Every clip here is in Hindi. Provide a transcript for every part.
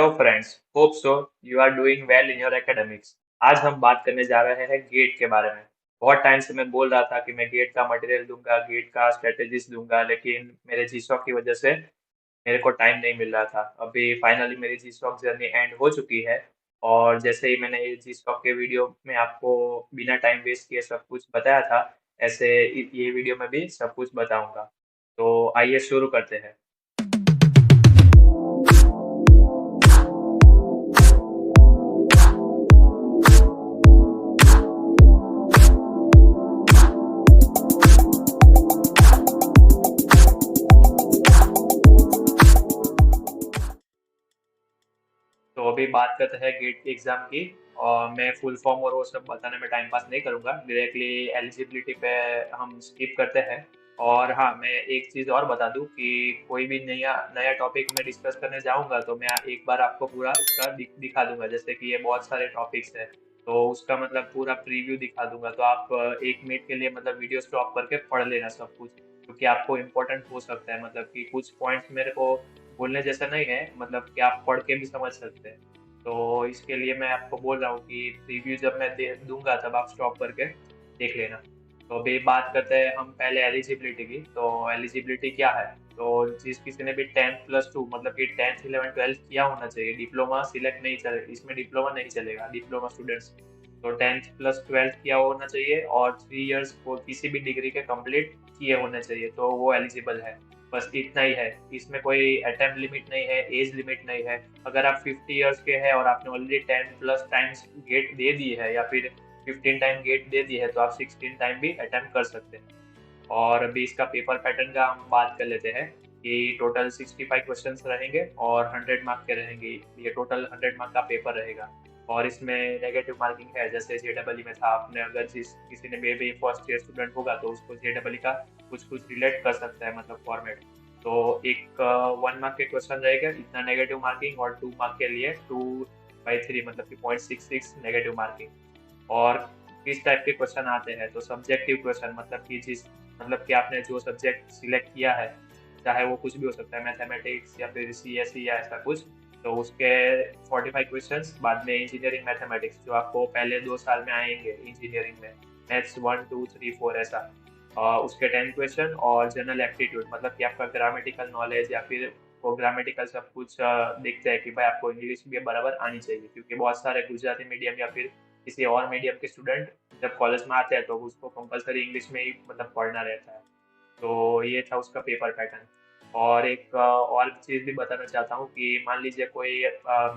Hello friends, hope so you are doing well in your academics. आज हम बात करने जा रहे हैं गेट के बारे में। बहुत टाइम से मैं बोल रहा था कि मैं गेट का मटेरियल दूंगा, गेट का स्ट्रेटेजीज दूंगा, लेकिन मेरे जीसॉक की वजह से मेरे को टाइम नहीं मिल रहा था। अभी फाइनली मेरी जीसॉक जर्नी एंड हो चुकी है और जैसे ही मैंने ये जीसॉक के वीडियो में आपको बिना टाइम वेस्ट किए सब कुछ बताया था, ऐसे ये वीडियो में भी सब कुछ बताऊंगा। तो आइए शुरू करते हैं। तो अभी बात करते हैं गेट की एग्जाम की। और मैं फुल फॉर्म और वो सब बताने में टाइम पास नहीं करूंगा, डायरेक्टली एलिजिबिलिटी पे हम स्किप करते हैं। और हाँ, मैं एक चीज़ और बता दूं कि कोई भी नया नया टॉपिक मैं डिस्कस करने जाऊंगा तो मैं एक बार आपको पूरा उसका दिखा दूंगा। जैसे कि ये बहुत सारे टॉपिक्स हैं, तो उसका मतलब पूरा प्रीव्यू दिखा दूंगा, तो आप 1 मिनट के लिए मतलब वीडियो स्टॉप करके पढ़ लेना सब कुछ, क्योंकि आपको इम्पोर्टेंट हो सकता है। मतलब कि कुछ पॉइंट्स मेरे को बोलने जैसा नहीं है, मतलब कि आप पढ़ के भी समझ सकते हैं। तो इसके लिए मैं आपको बोल रहा हूँ कि रिव्यू जब मैं दे दूंगा तब आप स्टॉप करके देख लेना। तो अभी बात करते हैं हम पहले एलिजिबिलिटी की। तो एलिजिबिलिटी क्या है? तो जिस किसी ने भी 10+2 मतलब कि 10th 11th 12th किया होना चाहिए, डिप्लोमा सिलेक्ट नहीं चले, इसमें डिप्लोमा नहीं चलेगा, डिप्लोमा स्टूडेंट्स। तो 10th+12th किया होना चाहिए और 3 इयर्स को किसी भी डिग्री के कंप्लीट किए होने चाहिए, तो वो एलिजिबल है। बस इतना ही है, इसमें कोई अटेम्प्ट लिमिट नहीं है, एज लिमिट नहीं है। अगर आप 50 इयर्स के हैं और आपने ऑलरेडी 10+ टाइम्स गेट दे दी है या फिर 15 टाइम गेट दे दी है, तो आप 16 टाइम भी अटेम्प्ट कर सकते हैं। और अभी इसका पेपर पैटर्न का हम बात कर लेते हैं कि टोटल 65 क्वेश्चंस रहेंगे और 100 मार्क के रहेंगे। ये टोटल 100 मार्क का पेपर रहेगा। और इसमें नेगेटिव मार्किंग है, जैसे जेडबलई में था। आपने अगर जिस किसी ने may be first year student होगा तो उसको जेडबलई का कुछ कुछ रिलेट कर सकता है, मतलब फॉर्मेट। तो एक 1 मार्क के क्वेश्चन रहेगा, इतना नेगेटिव मार्किंग, और 2 मार्क के लिए 2/3 मतलब कि 0.66 नेगेटिव मार्किंग। और किस टाइप के क्वेश्चन आते हैं? तो सब्जेक्टिव क्वेश्चन, मतलब कि जिस मतलब कि आपने जो सब्जेक्ट सिलेक्ट किया है, चाहे वो कुछ भी हो सकता है, मैथमेटिक्स या फिर सीएसई या ऐसा कुछ, तो उसके 45 क्वेश्चंस। बाद में इंजीनियरिंग मैथमेटिक्स, जो आपको पहले 2 साल में आएंगे इंजीनियरिंग में, मैथ्स 1 2 3 4 ऐसा। उसके 10 क्वेश्चन। और जनरल एप्टीट्यूड, मतलब कि आपका ग्रामेटिकल नॉलेज या फिर वो ग्रामेटिकल सब कुछ देखते हैं कि भाई आपको इंग्लिश भी बराबर आनी चाहिए, क्योंकि बहुत सारे गुजराती मीडियम या फिर किसी और मीडियम के स्टूडेंट जब कॉलेज में आते हैं तो उसको कंपलसरी इंग्लिश में ही मतलब पढ़ना रहता है। तो ये था उसका पेपर पैटर्न। और एक और चीज़ भी बताना चाहता हूँ कि मान लीजिए कोई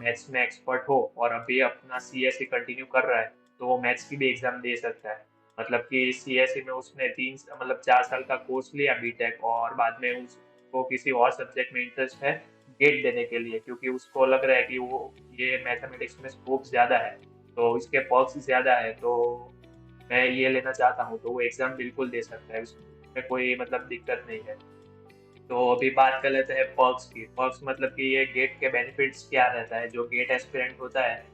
मैथ्स में एक्सपर्ट हो और अभी अपना सीएसई कंटिन्यू कर रहा है, तो वो मैथ्स की भी एग्जाम दे सकता है। मतलब कि सीएसई में उसने 4 साल का कोर्स लिया बीटेक, और बाद में उसको किसी और सब्जेक्ट में इंटरेस्ट है गेट देने के लिए, क्योंकि उसको लग रहा है कि वो ये मैथमेटिक्स में स्कोप ज़्यादा है, तो इसके पर्क्स ज़्यादा है, तो मैं ये लेना चाहता हूँ, तो वो एग्ज़ाम बिल्कुल दे सकता है, उसमें कोई मतलब दिक्कत नहीं है। तो अभी बात कर लेते हैं पर्क्स की। पर्क्स मतलब कि ये गेट के बेनिफिट्स क्या रहता है। जो गेट एस्पिरेंट होता है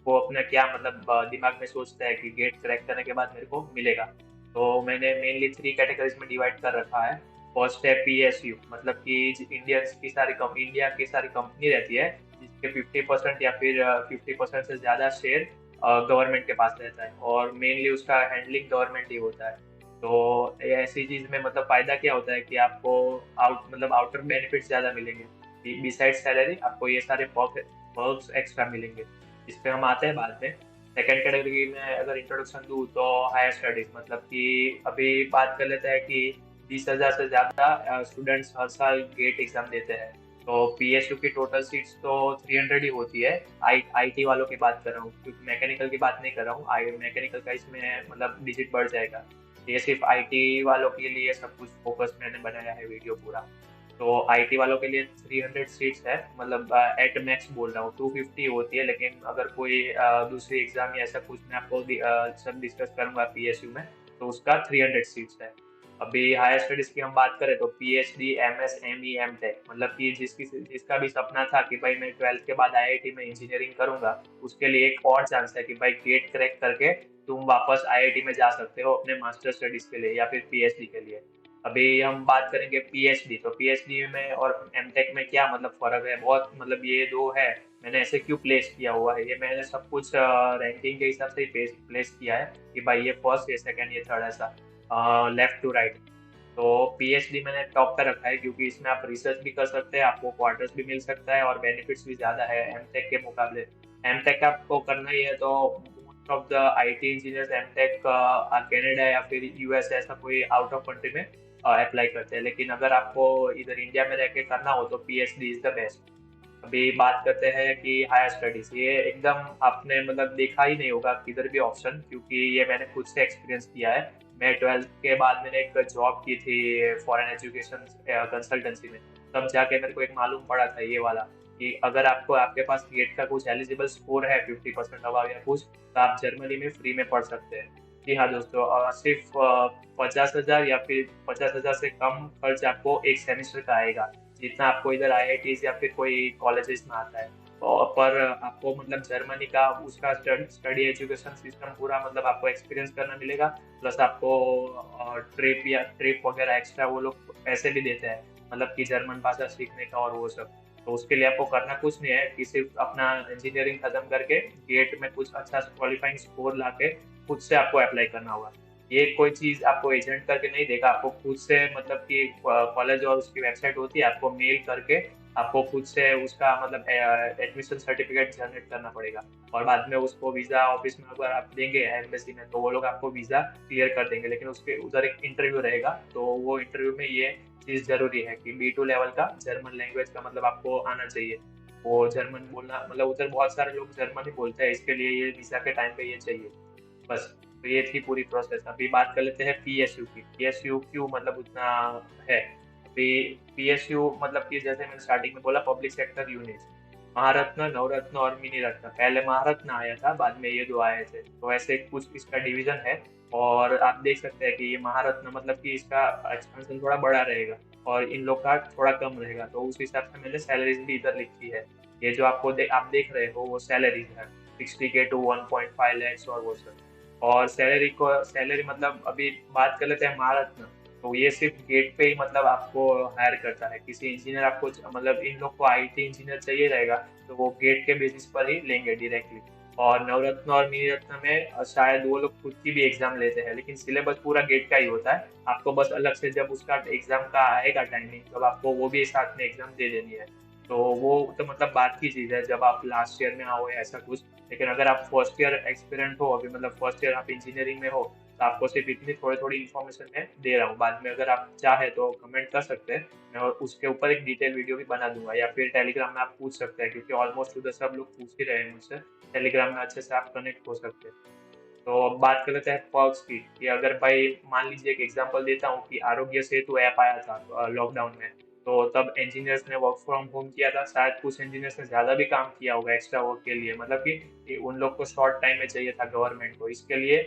वो अपना क्या मतलब दिमाग में सोचता है कि गेट क्रैक करने के बाद मेरे को मिलेगा। तो मैंने मेनली 3 कैटेगरीज में डिवाइड कर रखा है। फर्स्ट है पीएसयू, मतलब कि इंडिया की सारी कंपनी रहती है जिसके 50% या फिर 50% से ज़्यादा शेयर गवर्नमेंट के पास रहता है, और मेनली उसका हैंडलिंग गवर्नमेंट ही होता है। तो ऐसी चीज में मतलब फायदा क्या होता है कि आपको आउटर बेनिफिट्स ज्यादा मिलेंगे। बिसाइड सैलरी आपको ये सारे पर्क्स एक्स्ट्रा मिलेंगे। इस पे हम आते हैं बाद में। सेकेंड कैटेगरी में अगर इंट्रोडक्शन दूँ तो हायर स्टडीज, मतलब कि अभी बात कर लेते हैं कि 20,000 से ज्यादा स्टूडेंट्स हर साल गेट एग्जाम देते हैं। तो पीएसयू की टोटल सीट्स तो 300 ही होती है। आईटी वालों की बात कर रहा हूँ, क्योंकि मैकेनिकल की बात नहीं कर रहा हूँ। आई मैकेनिकल का इसमें मतलब डिजिट बढ़ जाएगा। ये सिर्फ आईटी वालों के लिए सब कुछ फोकस मैंने बनाया है वीडियो पूरा। तो आईटी वालों के लिए 300 सीट्स है, मतलब एट मैक्स बोल रहा हूँ। 250 होती है, लेकिन अगर कोई दूसरी एग्जाम या ऐसा कुछ मैं आपको सब डिस्कस करूंगा पीएसयू में, तो उसका 300 सीट्स है। अभी हायर स्टडीज की हम बात करें तो पीएचडी, एमएस, एमई, एमटेक, मतलब कि जिसका भी सपना था कि भाई मैं 12th के बाद आईआईटी में इंजीनियरिंग करूंगा, उसके लिए एक और चांस है कि भाई गेट क्रैक करके तुम वापस आईआईटी में जा सकते हो अपने मास्टर स्टडीज के लिए या फिर पीएचडी के लिए। अभी हम बात करेंगे पीएचडी, तो पीएचडी में और एमटेक में क्या मतलब फ़र्क है? बहुत मतलब ये 2 है, मैंने ऐसे क्यों प्लेस किया हुआ है, ये मैंने सब कुछ रैंकिंग के हिसाब से ही प्लेस किया है कि भाई ये फर्स्ट, ये सेकंड, ये थर्ड ऐसा लेफ्ट टू राइट। तो पीएचडी मैंने टॉप पे रखा है क्योंकि इसमें आप रिसर्च भी कर सकते हैं, आपको क्वार्टर्स भी मिल सकता है और बेनिफिट्स भी ज़्यादा है एमटेक के मुकाबले। एमटेक आपको करना ही है तो most of the IT engineers MTech Canada या फिर यूएस ऐसा कोई आउट ऑफ कंट्री में अप्लाई करते हैं, लेकिन अगर आपको इधर इंडिया में रह के करना हो तो पीएचडी इज द बेस्ट। अभी बात करते हैं कि हायर स्टडीज, ये एकदम आपने मतलब देखा ही नहीं होगा किधर भी ऑप्शन, क्योंकि ये मैंने खुद से एक्सपीरियंस किया है। मैं 12th के बाद मैंने एक जॉब की थी फॉरेन एजुकेशन कंसल्टेंसी में, तब जाके मेरे को एक मालूम पड़ा था ये वाला कि अगर आपको आपके पास गेट का कुछ एलिजिबल स्कोर है 50% अबाव या कुछ, तो आप जर्मनी में फ्री में पढ़ सकते हैं। जी हाँ दोस्तों, सिर्फ 50,000 या फिर 50,000 से कम खर्च आपको एक सेमेस्टर का आएगा, जितना आपको इधर आईआईटीज या फिर कोई कॉलेजेस में आता है। पर आपको मतलब जर्मनी का उसका स्टडी एजुकेशन सिस्टम पूरा मतलब आपको एक्सपीरियंस करना मिलेगा, प्लस आपको ट्रिप वगैरह एक्स्ट्रा वो लोग पैसे भी देते हैं, मतलब कि जर्मन भाषा सीखने का और वो सब। तो उसके लिए आपको करना कुछ नहीं है कि सिर्फ अपना इंजीनियरिंग खत्म करके गेट में कुछ अच्छा क्वालिफाइंग स्कोर लाके खुद से आपको अप्लाई करना होगा। ये कोई चीज आपको एजेंट करके नहीं देगा, आपको खुद से मतलब कि कॉलेज और उसकी वेबसाइट होती है, आपको मेल करके आपको खुद से उसका मतलब एडमिशन सर्टिफिकेट जनरेट करना पड़ेगा, और बाद में उसको वीजा ऑफिस में अगर आप देंगे एम्बेसी में तो वो लोग आपको वीजा क्लियर कर देंगे। लेकिन उसके उधर एक इंटरव्यू रहेगा, तो वो इंटरव्यू में ये चीज जरूरी है कि B2 लेवल का जर्मन लैंग्वेज का मतलब आपको आना चाहिए। वो जर्मन बोलना मतलब उधर बहुत सारे लोग जर्मन ही बोलते हैं, इसके लिए ये वीजा के टाइम पे ये चाहिए बस। तो ये थी पूरी प्रोसेस। अभी बात कर लेते हैं पीएसयू की। पीएसयू क्यों मतलब उतना है? अभी पीएसयू मतलब कि जैसे मैंने स्टार्टिंग में बोला, पब्लिक सेक्टर यूनिट, महारत्न, नवरत्न और मिनी रत्न। पहले महारत्न आया था, बाद में ये 2 आए थे, तो ऐसे कुछ इसका डिवीजन है। और आप देख सकते हैं कि ये महारत्न मतलब कि इसका एक्सपेंशन थोड़ा बड़ा रहेगा और इन लोग का थोड़ा कम रहेगा, तो उस हिसाब से मैंने सैलरीज भी इधर लिखी है। ये जो आप देख रहे हो वो सैलरीज है, 60K to 1.5 lakhs और वो सब। और सैलरी मतलब अभी बात कर लेते हैं महारत्न, तो ये सिर्फ गेट पे ही मतलब आपको हायर करता है। किसी इंजीनियर आपको मतलब इन लोग को आईटी इंजीनियर चाहिए रहेगा तो वो गेट के बेसिस पर ही लेंगे डायरेक्टली। और नवरत्न और मिनी रत्न में शायद वो लोग खुद की भी एग्जाम लेते हैं, लेकिन सिलेबस पूरा गेट का ही होता है। आपको बस अलग से जब उसका एग्जाम का आएगा टाइमिंग, तब आपको वो भी साथ में एग्जाम दे देनी है। तो वो तो मतलब बात की चीज है जब आप लास्ट ईयर में आओ या ऐसा कुछ। लेकिन अगर आप फर्स्ट ईयर एक्सपीरियंट हो अभी, मतलब फर्स्ट ईयर आप इंजीनियरिंग में हो, तो आपको सिर्फ इतनी थोड़ी थोड़ी इन्फॉर्मेशन मैं दे रहा हूँ। बाद में अगर आप चाहे तो कमेंट कर सकते हैं, मैं और उसके ऊपर एक डिटेल वीडियो भी बना दूंगा, या फिर टेलीग्राम में आप पूछ सकते हैं, क्योंकि ऑलमोस्ट उधर सब लोग पूछ ही रहे हैं मुझसे। टेलीग्राम में अच्छे से आप कनेक्ट हो सकते हैं। तो अब बात कर लेते हैं पर्क्स की, कि अगर भाई मान लीजिए एक एग्जांपल देता हूँ कि आरोग्य सेतु ऐप आया था लॉकडाउन में, तो तब इंजीनियर्स ने वर्क फ्रॉम होम किया था, शायद कुछ इंजीनियर्स ने ज्यादा भी काम किया होगा एक्स्ट्रा वर्क के लिए, मतलब कि उन लोग को शॉर्ट टाइम में चाहिए था गवर्नमेंट को, इसके लिए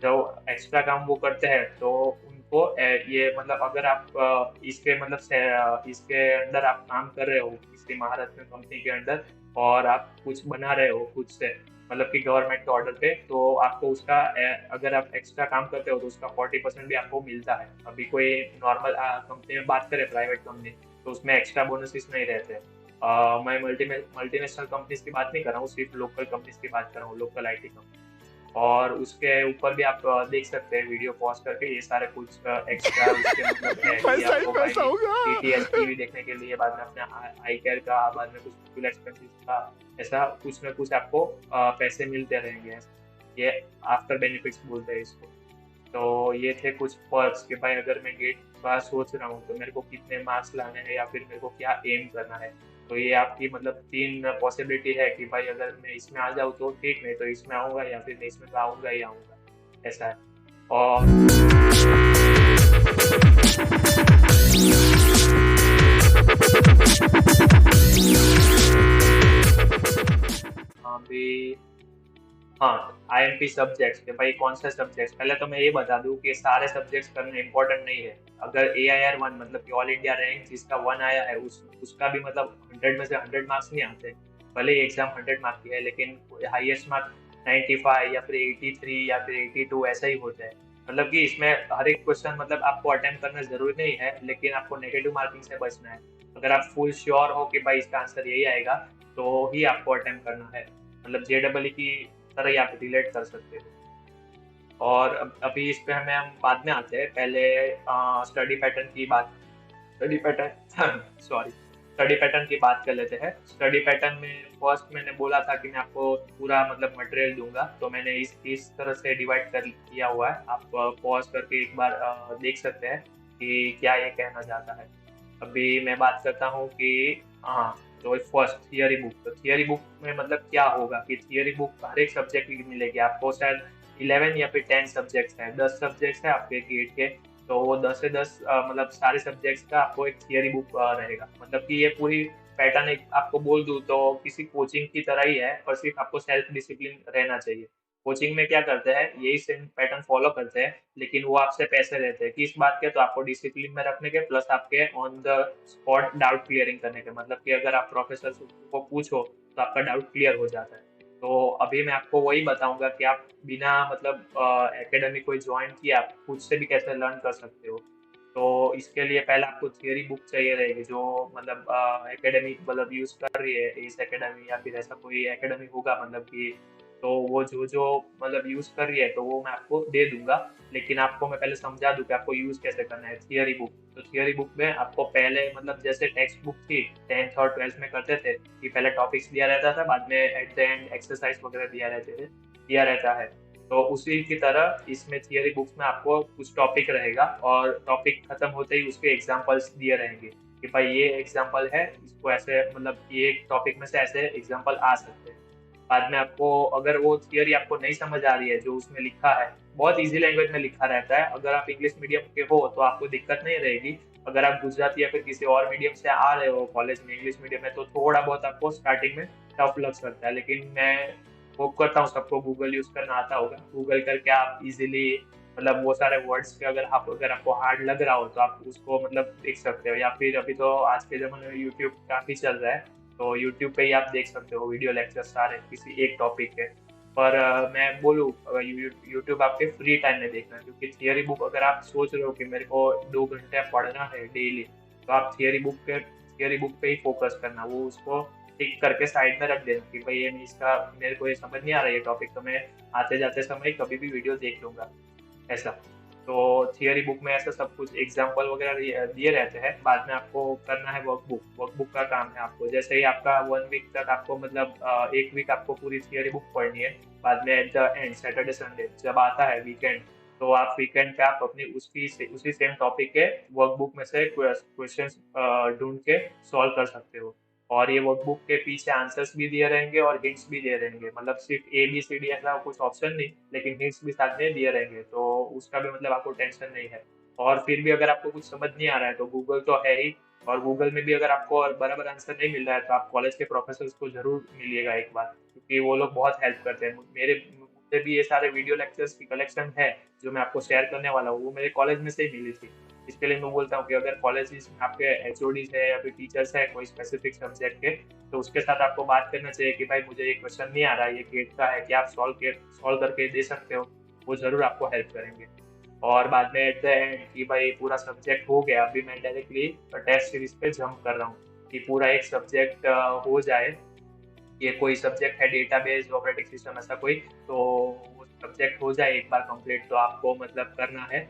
जो एक्स्ट्रा काम वो करते हैं तो उनको ये मतलब अगर आप इसके मतलब इसके अंडर आप काम कर रहे हो किसी महारत्न कंपनी के अंडर, और आप कुछ बना रहे हो खुद से मतलब कि गवर्नमेंट के ऑर्डर पे, तो आपको उसका अगर आप एक्स्ट्रा काम करते हो तो उसका 40% भी आपको मिलता है। अभी कोई नॉर्मल कंपनी में बात करें, प्राइवेट कंपनी, तो उसमें एक्स्ट्रा बोनसेस नहीं रहते। मैं मल्टीनेशनल कंपनीज की बात नहीं कर रहा हूँ, सिर्फ लोकल कंपनीज की बात कर रहा हूँ, लोकल आईटी कंपनी। और उसके ऊपर भी आप देख सकते हैं वीडियो पॉज करके, ये सारे कुछ एक्स्ट्रा उसके मतलब है कि पैसा ही आपको पैसा होगा। डीटीएच टीवी देखने के लिए, बाद में अपने आई केयर का, बाद में कुछ फुल एक्सपेंसेस का, ऐसा कुछ ना कुछ आपको पैसे मिलते रहेंगे। ये आफ्टर बेनिफिट्स बोलते हैं इसको। तो ये थे कुछ पर्क्स कि भाई अगर मैं गेट का सोच रहा हूँ तो मेरे को कितने मार्क्स लाने हैं या फिर मेरे को क्या एम करना है। तो ये आपकी मतलब 3 पॉसिबिलिटी है कि भाई अगर मैं इसमें आ जाऊँ तो ठीक, नहीं तो इसमें आऊँगा, या फिर मैं इसमें तो आऊँगा ही आऊँगा, ऐसा है। और अभी हाँ, आईएमपी सब्जेक्ट्स के भाई कौन से सब्जेक्ट्स, पहले तो मैं ये बता दूं कि सारे सब्जेक्ट्स करने इम्पोर्टेंट नहीं है। अगर AIR 1 मतलब कि ऑल इंडिया रैंक जिसका 1 आया है उसका भी मतलब 100 में से 100 मार्क्स नहीं आते। भले ही एग्जाम 100 मार्क्स की है, लेकिन हाईएस्ट मार्क 95 या फिर 83 या फिर 82 ऐसा ही होता है। मतलब कि इसमें हर एक क्वेश्चन मतलब आपको अटेम्प्ट करना जरूरी नहीं है, लेकिन आपको नेगेटिव मार्किंग से बचना है। अगर आप फुल श्योर हो कि भाई इसका आंसर यही आएगा, तो ही आपको अटेम्प्ट करना है। मतलब JEE की तरह ही आप रिलेट कर सकते हो। और अभी इस पे हम बाद में आते हैं। पहले स्टडी पैटर्न की बात study pattern sorry study pattern की बात कर लेते हैं। स्टडी पैटर्न में फर्स्ट मैंने बोला था कि मैं आपको पूरा मतलब मटेरियल दूंगा, तो मैंने इस तरह से डिवाइड कर किया हुआ है। आप पॉज करके एक बार देख सकते हैं कि क्या ये कहना चाहता है। अभी मैं बात करता हूँ कि हाँ, तो फर्स्ट थियरी बुक। तो थियरी बुक में मतलब क्या होगा कि थियरी बुक हर एक सब्जेक्ट की मिलेगी आपको। शायद 11 या फिर 10 सब्जेक्ट्स हैं, 10 सब्जेक्ट्स हैं आपके गेट के। तो वो 10 से 10 मतलब सारे सब्जेक्ट्स का आपको एक थियरी बुक रहेगा। मतलब कि ये पूरी पैटर्न एक आपको बोल दूं तो किसी कोचिंग की तरह ही है, पर सिर्फ आपको सेल्फ डिसिप्लिन रहना चाहिए। कोचिंग में क्या करते हैं, यही सेम पैटर्न फॉलो करते हैं, लेकिन वो आपसे पैसे लेते हैं। किस बात के, तो आपको डिसिप्लिन में रखने के, प्लस आपके on the spot doubt clearing करने के। मतलब कि अगर आप प्रोफेसर को पूछो तो आपका डाउट क्लियर हो जाता है। तो अभी मैं आपको वही बताऊंगा कि आप बिना मतलब एकेडमी कोई ज्वाइन किए आप खुद से भी कैसे लर्न कर सकते हो। तो इसके लिए पहले आपको थियरी बुक चाहिए रहेगी, जो मतलब एकेडमी मतलब यूज कर रही है इस एकेडमी, या फिर ऐसा कोई एकेडमी होगा मतलब कि, तो वो जो जो मतलब यूज कर रही है तो वो मैं आपको दे दूंगा। लेकिन आपको मैं पहले समझा दूं कि आपको यूज कैसे करना है थियरी बुक। तो थियरी बुक में आपको पहले मतलब जैसे टेक्स्ट बुक थी 10th और 12th में करते थे कि पहले टॉपिक्स दिया रहता था, बाद में एट द एंड एक्सरसाइज वगैरह दिया रहता है। तो उसी की तरह इसमें थियरी बुक्स में आपको कुछ टॉपिक रहेगा, और टॉपिक खत्म होते ही उसके एग्जांपल्स दिए रहेंगे कि भाई ये एग्जांपल है, इसको ऐसे मतलब ये टॉपिक में से ऐसे एग्जांपल आ सकते हैं। बाद में आपको अगर वो थियरी आपको नहीं समझ आ रही है जो उसमें लिखा है, बहुत इजी लैंग्वेज में लिखा रहता है। अगर आप इंग्लिश मीडियम के हो तो आपको दिक्कत नहीं रहेगी। अगर आप गुजराती या फिर किसी और मीडियम से आ रहे हो कॉलेज में इंग्लिश मीडियम में, तो थोड़ा बहुत आपको स्टार्टिंग में टफ लग सकता है। लेकिन मैं होप करता हूँ सबको गूगल यूज करना आता होगा। गूगल करके आप इजीली मतलब वो सारे वर्ड्स के अगर आपको हार्ड लग रहा हो तो आप उसको मतलब देख सकते हो, या फिर अभी तो आज के ज़माने में यूट्यूब काफ़ी चल रहा है, तो यूट्यूब पे ही आप देख सकते हो वीडियो लेक्चर सारे किसी एक टॉपिक के। पर मैं बोलूँ यूट्यूब आपके फ्री टाइम में देखना, क्योंकि थियरी बुक अगर आप सोच रहे हो कि मेरे को 2 घंटे पढ़ना है डेली, तो आप थियरी बुक पे ही फोकस करना। वो उसको टिक करके साइड में रख देना कि भाई ये मैं इसका मेरे को ये समझ नहीं आ रहा है ये टॉपिक, तो मैं आते जाते समय कभी भी वीडियो देख लूंगा, ऐसा। तो थियरी बुक में ऐसा सब कुछ एग्जाम्पल वगैरह दिए रहते हैं। बाद में आपको करना है वर्कबुक। वर्कबुक का काम है आपको जैसे ही आपका 1 वीक तक आपको मतलब 1 वीक आपको पूरी थियरी बुक पढ़नी है। बाद में at the end Saturday Sunday जब आता है वीकेंड, तो आप वीकेंड पे आप अपनी उसी सेम टॉपिक के वर्कबुक में से क्वेश्चन ढूंढ के सॉल्व कर सकते हो। और ये वर्कबुक के पीछे आंसर्स भी दिए रहेंगे और हिंट्स भी दिए रहेंगे। मतलब सिर्फ ABCD ऐसा कुछ ऑप्शन नहीं, लेकिन हिंट्स भी साथ में दिए रहेंगे, तो उसका भी मतलब आपको टेंशन नहीं है। और फिर भी अगर आपको कुछ समझ नहीं आ रहा है तो गूगल तो है ही। और गूगल में भी अगर आपको बराबर आंसर नहीं मिल रहा है तो आप कॉलेज के प्रोफेसर को जरूर मिलिएगा एक बार, क्योंकि वो लोग बहुत हेल्प करते हैं। मुझे भी ये सारे वीडियो लेक्चर्स की कलेक्शन है जो मैं आपको शेयर करने वाला हूँ, वो मेरे कॉलेज में से ही मिली थी। इसके लिए मैं बोलता हूँ कि अगर कॉलेज में आपके HODs है या फिर टीचर्स है कोई स्पेसिफिक सब्जेक्ट के, तो उसके साथ आपको बात करना चाहिए कि भाई मुझे ये क्वेश्चन नहीं आ रहा है, ये गेट का है, क्या आप सॉल्व करके दे सकते हो। वो जरूर आपको हेल्प करेंगे। और बाद में एट द एंड कि भाई पूरा सब्जेक्ट हो गया, अभी मैं डायरेक्टली टेस्ट सीरीज पे जंप कर रहा हूँ कि पूरा एक सब्जेक्ट हो जाए। ये कोई सब्जेक्ट है डेटाबेस ऑपरेटिंग सिस्टम ऐसा कोई, तो वो सब्जेक्ट हो जाए एक बार कंप्लीट, तो आपको मतलब करना है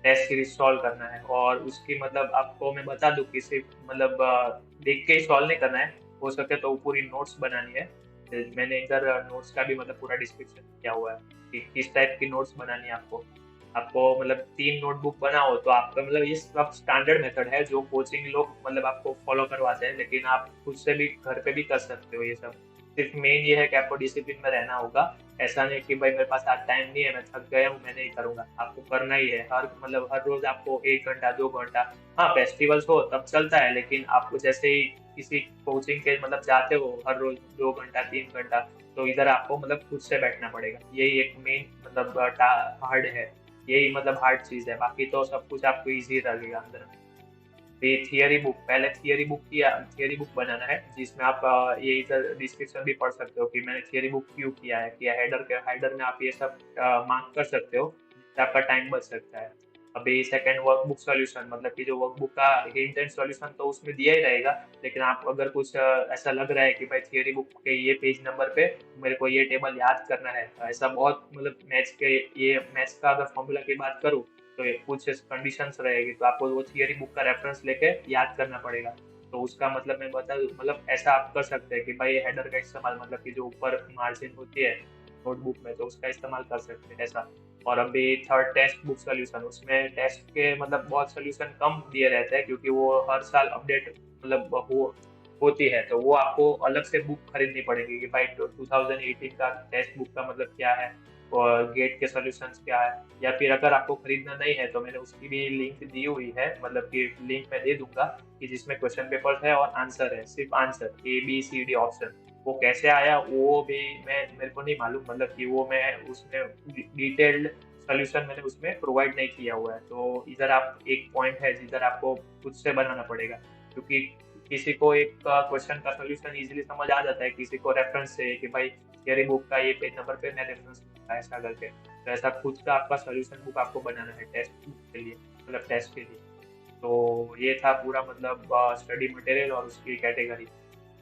टेस्ट सीरीज सॉल्व करना है। और उसकी मतलब आपको मैं बता दूं कि सिर्फ मतलब देख के ही सॉल्व नहीं करना है, हो सके तो पूरी नोट्स बनानी है। मैंने इधर नोट्स का भी मतलब पूरा डिस्क्रिप्शन किया हुआ है कि किस टाइप की नोट्स बनानी है आपको। आपको मतलब 3 नोटबुक बनाओ तो आपका मतलब ये सब स्टैंडर्ड मेथड है जो कोचिंग लोग मतलब आपको फॉलो करवाते हैं, लेकिन आप खुद से भी घर पे भी कर सकते हो ये सब। सिर्फ मेन ये है कि आपको डिसिप्लिन में रहना होगा। ऐसा नहीं कि भाई मेरे पास आज टाइम नहीं है, मैं थक गया हूँ, मैं नहीं करूंगा। आपको करना ही है हर रोज आपको 1 घंटा 2 घंटा। हाँ, फेस्टिवल्स हो तब चलता है, लेकिन आपको जैसे ही किसी कोचिंग के मतलब जाते हो हर रोज 2 घंटा 3 घंटा, तो इधर आपको मतलब खुद से बैठना पड़ेगा। यही एक मेन मतलब हार्ड है, यही मतलब हार्ड चीज है। बाकी तो सब कुछ आपको इजी लगेगा अंदर। ये थियरी बुक, पहले थियरी बुक बनाना है, जिसमें आप ये इधर डिस्क्रिप्शन भी पढ़ सकते हो कि मैंने थियरी बुक क्यों किया है। कि हेडर में आप ये सब मार्क कर सकते हो तो आपका टाइम बच सकता है। अभी सेकंड वर्कबुक सॉल्यूशन मतलब कि जो वर्कबुक का हिंट एंड सॉल्यूशन तो उसमें दिया ही रहेगा, लेकिन आप अगर कुछ ऐसा लग रहा है कि भाई थियरी बुक के ये पेज नंबर पे मेरे को ये टेबल याद करना है, ऐसा बहुत मतलब मैथ्स का अगर फॉर्मूला की बात करूँ तो ये कुछ कंडीशंस रहेगी, तो आपको वो थियरी बुक का रेफरेंस लेके याद करना पड़ेगा। तो उसका मतलब मैं बता दूं, मतलब ऐसा आप कर सकते हैं कि भाई हेडर का इस्तेमाल मतलब कि जो ऊपर मार्जिन होती है नोटबुक में, तो उसका इस्तेमाल कर सकते हैं ऐसा। और अभी थर्ड टेक्स्ट बुक सोल्यूशन, उसमें टेस्ट के मतलब बहुत सोल्यूशन कम दिए रहते हैं क्योंकि वो हर साल अपडेट मतलब होती है, तो वो आपको अलग से बुक खरीदनी पड़ेगी कि भाई 2018 का टेक्स्ट बुक का मतलब क्या है और गेट के सॉल्यूशंस क्या है। या फिर अगर आपको खरीदना नहीं है तो मैंने उसकी भी लिंक दी हुई है, मतलब कि लिंक मैं दे दूंगा कि जिसमें क्वेश्चन पेपर है और आंसर है, सिर्फ आंसर ABCD ऑप्शन। वो कैसे आया वो भी मैं मेरे को नहीं मालूम, मतलब कि वो मैं उसमें डिटेल्ड सोल्यूशन मैंने उसमें प्रोवाइड नहीं किया हुआ है। तो इधर आप एक पॉइंट है जिधर आपको खुद से बनाना पड़ेगा, क्योंकि किसी को एक क्वेश्चन का सोल्यूशन इजीली समझ आ जाता है, किसी को रेफरेंस से कि भाई थियरी बुक का ये पेज नंबर पे मैं रेफरेंस ऐसा करके, तो ऐसा खुद का आपका सोल्यूशन बुक आपको बनाना है टेस्ट बुक के लिए, मतलब टेस्ट के लिए। तो ये था पूरा मतलब स्टडी मटेरियल और उसकी कैटेगरी।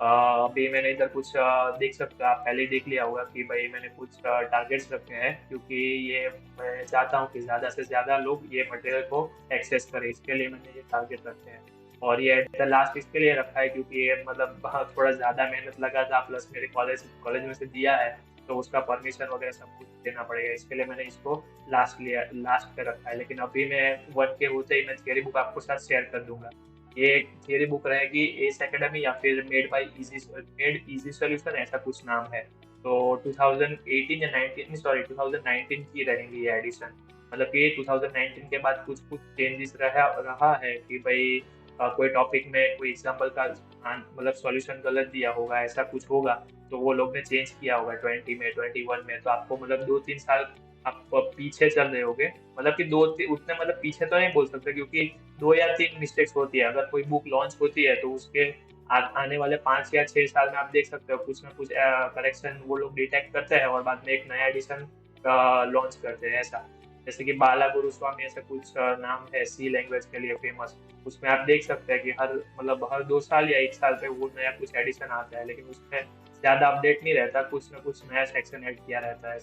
अभी मैंने इधर कुछ देख सकते हो, आप पहले ही देख लिया होगा कि भाई मैंने कुछ टारगेट्स रखे हैं, क्योंकि ये मैं चाहता हूँ कि ज़्यादा से ज़्यादा लोग ये मटेरियल को एक्सेस करें, इसके लिए मैंने ये टारगेट रखे हैं। और ये एट द लास्ट इसके लिए रखा है क्योंकि ये मतलब थोड़ा ज़्यादा मेहनत लगा था, प्लस मेरे कॉलेज कॉलेज में से दिया है, तो उसका परमिशन वगैरह सब कुछ देना पड़ेगा, इसके लिए मैंने इसको लास्ट पे रखा है। लेकिन अभी मैं वन के होते ही मैं थियरी बुक आपको साथ शेयर कर दूंगा। ये थियरी बुक रहेगी एस एकेडमी या फिर मेड इजी सॉल्यूशन, ऐसा कुछ नाम है। तो 2018 या 19 सॉरी 2019 की रहेंगी ये एडिशन। मतलब कि 2019 के बाद कुछ कुछ चेंजेस रहा है कि भाई कोई टॉपिक में कोई एग्जांपल का मतलब सॉल्यूशन गलत दिया होगा, ऐसा कुछ होगा, तो वो लोग ने चेंज किया होगा 20 में 21 में, तो आपको मतलब 2-3 साल आप पीछे चल रहे होगे। मतलब कि उतने मतलब पीछे तो नहीं बोल सकते, क्योंकि 2 या 3 मिस्टेक्स होती है, अगर कोई बुक लॉन्च होती है तो उसके आने वाले 5 या 6 साल में आप देख सकते हो कुछ ना कुछ करेक्शन वो लोग डिटेक्ट करते हैं और बाद में एक नया एडिशन लॉन्च करते हैं ऐसा। जैसे कि बाला गुरुस्वामी ऐसा कुछ नाम है सी लैंग्वेज के लिए फेमस, उसमें आप देख सकते हैं कि हर 2 साल या 1 साल पे वो नया कुछ एडिशन आता है, लेकिन उसमें ज्यादा अपडेट नहीं रहता, कुछ ना कुछ नया सेक्शन ऐड किया रहता है।